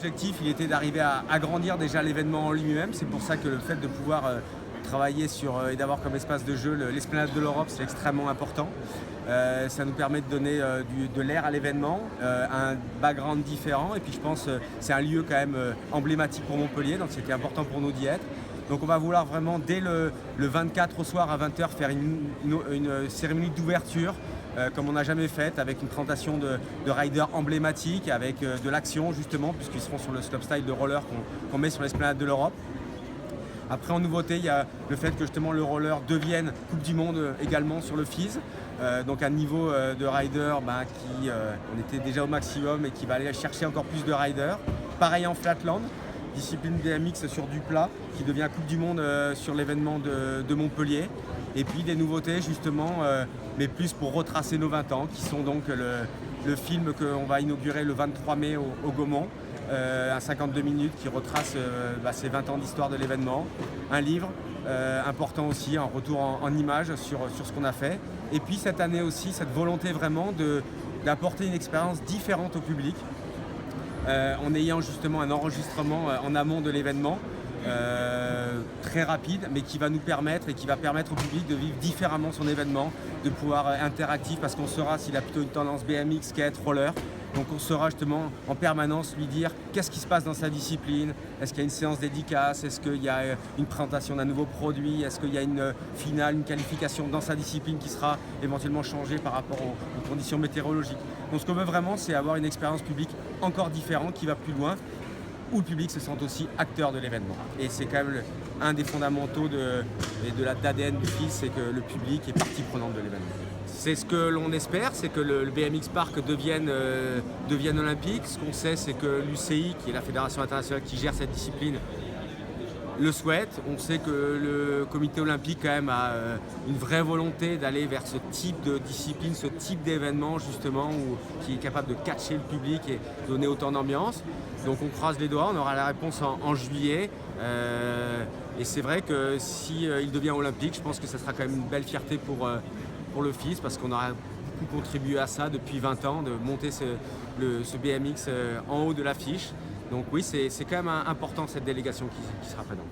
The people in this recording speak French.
l'objectif, il était d'arriver à agrandir déjà l'événement en lui-même. C'est pour ça que le fait de pouvoir travailler sur et d'avoir comme espace de jeu l'Esplanade de l'Europe, c'est extrêmement important. Ça nous permet de donner de l'air à l'événement, un background différent. Et puis je pense que c'est un lieu quand même emblématique pour Montpellier, donc c'était important pour nous d'y être. Donc on va vouloir vraiment dès le 24 au soir à 20 h faire une cérémonie d'ouverture comme on n'a jamais faite, avec une présentation de riders emblématiques, avec de l'action justement, puisqu'ils seront sur le slopestyle de roller qu'on met sur l'Esplanade de l'Europe. Après, en nouveauté, il y a le fait que justement le roller devienne Coupe du Monde également sur le FIS. Donc un niveau de rider qui on était déjà au maximum et qui va aller chercher encore plus de riders. Pareil en flatland, discipline BMX sur du plat qui devient Coupe du Monde sur l'événement de Montpellier. Et puis des nouveautés justement, mais plus pour retracer nos 20 ans, qui sont donc le film qu'on va inaugurer le 23 mai au Gaumont. Un 52 minutes qui retrace ces 20 ans d'histoire de l'événement. Un livre important aussi, un retour en images sur ce qu'on a fait. Et puis cette année aussi, cette volonté vraiment d'apporter une expérience différente au public, en ayant justement un enregistrement en amont de l'événement, très rapide, mais qui va nous permettre et qui va permettre au public de vivre différemment son événement, de pouvoir interactif, parce qu'on saura s'il a plutôt une tendance BMX, skate, roller. Donc on saura justement en permanence lui dire qu'est-ce qui se passe dans sa discipline, est-ce qu'il y a une séance dédicace, est-ce qu'il y a une présentation d'un nouveau produit, est-ce qu'il y a une finale, une qualification dans sa discipline qui sera éventuellement changée par rapport aux conditions météorologiques. Donc ce qu'on veut vraiment, c'est avoir une expérience publique encore différente, qui va plus loin, où le public se sent aussi acteur de l'événement. Et c'est quand même un des fondamentaux de l'ADN du FIS, c'est que le public est partie prenante de l'événement. C'est ce que l'on espère, c'est que le BMX Park devienne olympique. Ce qu'on sait, c'est que l'UCI, qui est la fédération internationale qui gère cette discipline, le souhaite. On sait que le comité olympique quand même a une vraie volonté d'aller vers ce type de discipline, ce type d'événement justement, qui est capable de catcher le public et donner autant d'ambiance. Donc on croise les doigts, on aura la réponse en juillet. Et c'est vrai que si il devient olympique, je pense que ça sera quand même une belle fierté pour le FIS, parce qu'on aura beaucoup contribué à ça depuis 20 ans, de monter ce BMX en haut de l'affiche. Donc oui, c'est quand même important, cette délégation qui sera présente.